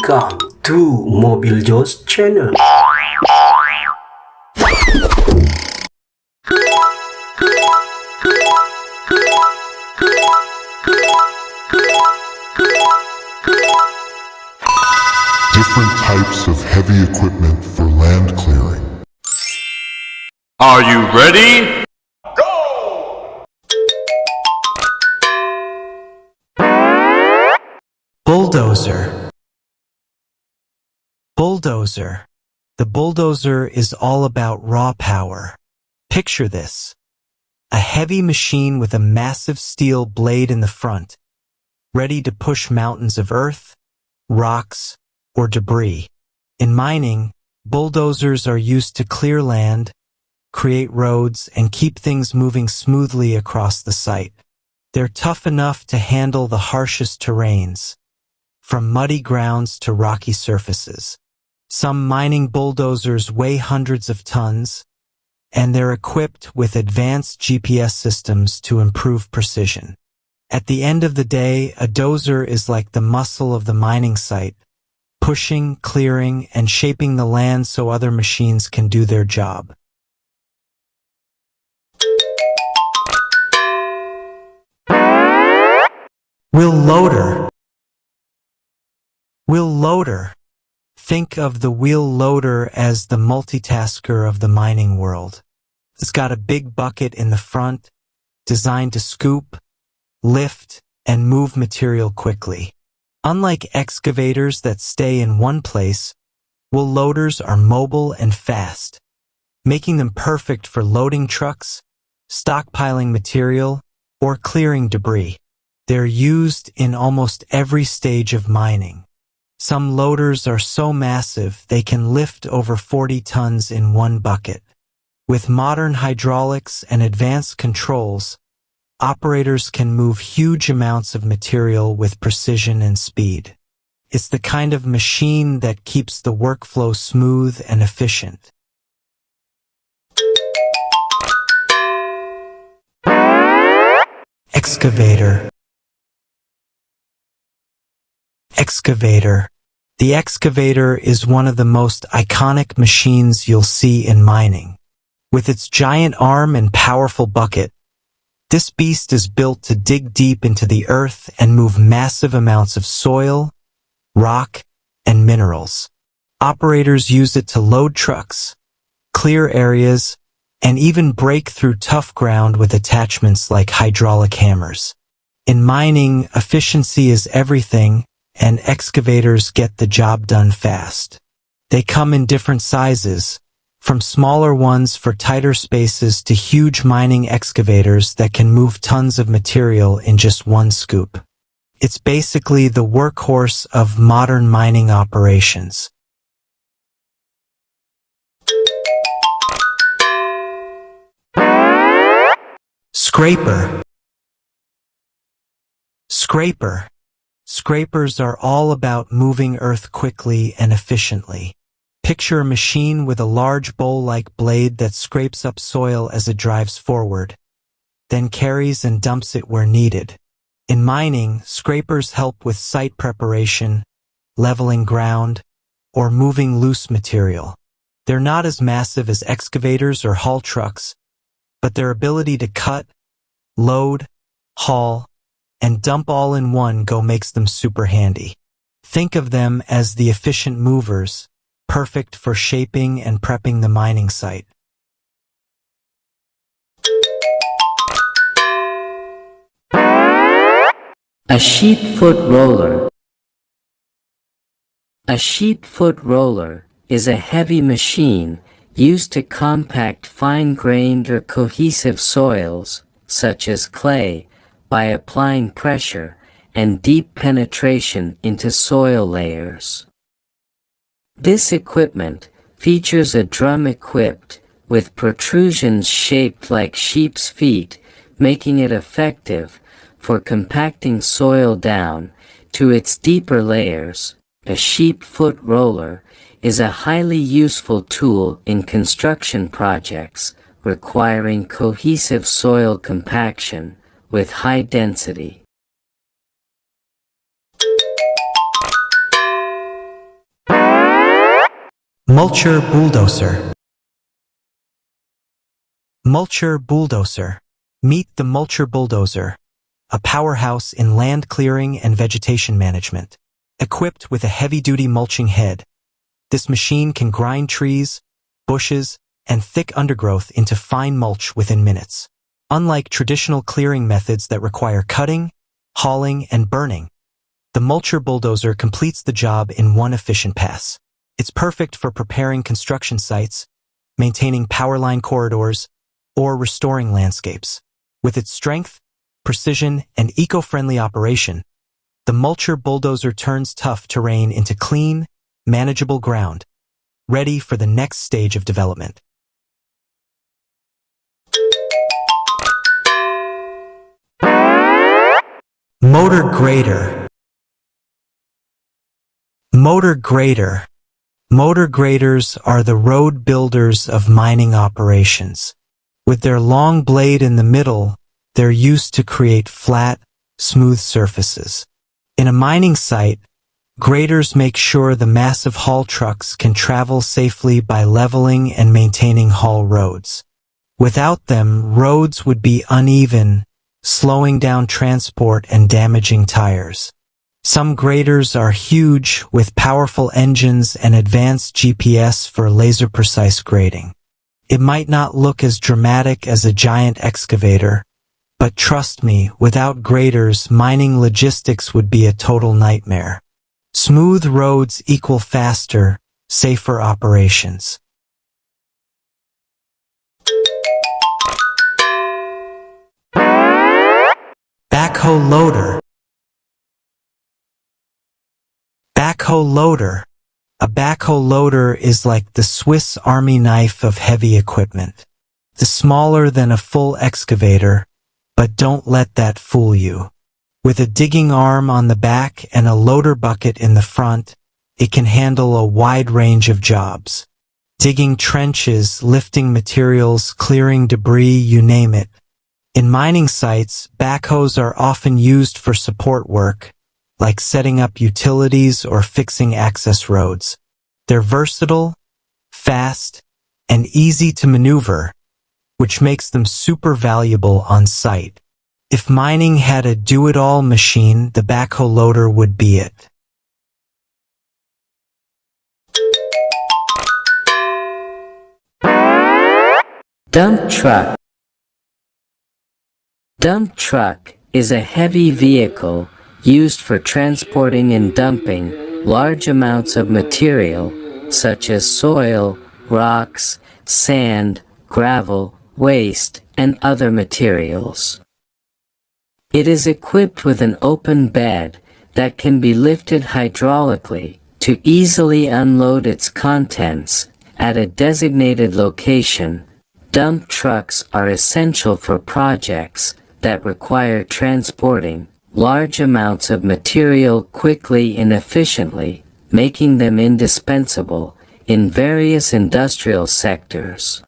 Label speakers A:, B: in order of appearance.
A: Welcome to Mobiljos channel.
B: Different types of heavy equipment for land clearing.
C: Are you ready?
D: Bulldozer. Bulldozer. The bulldozer is all about raw power. Picture this. A heavy machine with a massive steel blade in the front, ready to push mountains of earth, rocks, or debris. In mining, bulldozers are used to clear land, create roads, and keep things moving smoothly across the site. They're tough enough to handle the harshest terrains, from muddy grounds to rocky surfaces. Some mining bulldozers weigh hundreds of tons, and they're equipped with advanced GPS systems to improve precision. At the end of the day, a dozer is like the muscle of the mining site, pushing, clearing, and shaping the land so other machines can do their job. Wheel loader. Wheel loader. Think of the wheel loader as the multitasker of the mining world. It's got a big bucket in the front, designed to scoop, lift, and move material quickly. Unlike excavators that stay in one place, wheel loaders are mobile and fast, making them perfect for loading trucks, stockpiling material, or clearing debris. They're used in almost every stage of mining. Some loaders are so massive they can lift over 40 tons in one bucket. With modern hydraulics and advanced controls, operators can move huge amounts of material with precision and speed. It's the kind of machine that keeps the workflow smooth and efficient. Excavator. Excavator. The excavator is one of the most iconic machines you'll see in mining. With its giant arm and powerful bucket, this beast is built to dig deep into the earth and move massive amounts of soil, rock, and minerals. Operators use it to load trucks, clear areas, and even break through tough ground with attachments like hydraulic hammers. In mining, efficiency is everything, and excavators get the job done fast. They come in different sizes, from smaller ones for tighter spaces to huge mining excavators that can move tons of material in just one scoop. It's basically the workhorse of modern mining operations. Scraper. Scraper. Scrapers are all about moving earth quickly and efficiently. Picture a machine with a large bowl-like blade that scrapes up soil as it drives forward, then carries and dumps it where needed. In mining, scrapers help with site preparation, leveling ground, or moving loose material. They're not as massive as excavators or haul trucks, but their ability to cut, load, haul, and dump all in one go makes them super handy. Think of them as the efficient movers, perfect for shaping and prepping the mining site.
E: A Sheepfoot roller. A Sheepfoot roller is a heavy machine used to compact fine-grained or cohesive soils, such as clay, by applying pressure and deep penetration into soil layers. This equipment features a drum equipped with protrusions shaped like sheep's feet, making it effective for compacting soil down to its deeper layers. A Sheepfoot roller is a highly useful tool in construction projects requiring cohesive soil compaction with high density.
D: Mulcher bulldozer. Mulcher bulldozer. Meet the mulcher bulldozer, a powerhouse in land clearing and vegetation management. Equipped with a heavy-duty mulching head, this machine can grind trees, bushes, and thick undergrowth into fine mulch within minutes. Unlike traditional clearing methods that require cutting, hauling, and burning, the mulcher bulldozer completes the job in one efficient pass. It's perfect for preparing construction sites, maintaining power line corridors, or restoring landscapes. With its strength, precision, and eco-friendly operation, the mulcher bulldozer turns tough terrain into clean, manageable ground, ready for the next stage of development. Motorgrader. Motorgrader. Motorgraders are the road builders of mining operations. With their long blade in the middle, they're used to create flat, smooth surfaces. In a mining site, graders make sure the massive haul trucks can travel safely by leveling and maintaining haul roads. Without them, roads would be uneven, slowing down transport and damaging tires. Some graders are huge, with powerful engines and advanced GPS for laser-precise grading. It might not look as dramatic as a giant excavator, but trust me, without graders, mining logistics would be a total nightmare. Smooth roads equal faster, safer operations. Backhoe loader. Backhoe loader. A backhoe loader is like the Swiss Army knife of heavy equipment. It's smaller than a full excavator, but don't let that fool you. With a digging arm on the back and a loader bucket in the front, it can handle a wide range of jobs. Digging trenches, lifting materials, clearing debris, you name it. In mining sites, backhoes are often used for support work, like setting up utilities or fixing access roads. They're versatile, fast, and easy to maneuver, which makes them super valuable on site. If mining had a do-it-all machine, the backhoe loader would be it.
E: Dump truck. Dump truck is a heavy vehicle used for transporting and dumping large amounts of material such as soil, rocks, sand, gravel, waste, and other materials. It is equipped with an open bed that can be lifted hydraulically to easily unload its contents at a designated location. Dump trucks are essential for projects that require transporting large amounts of material quickly and efficiently, making them indispensable in various industrial sectors.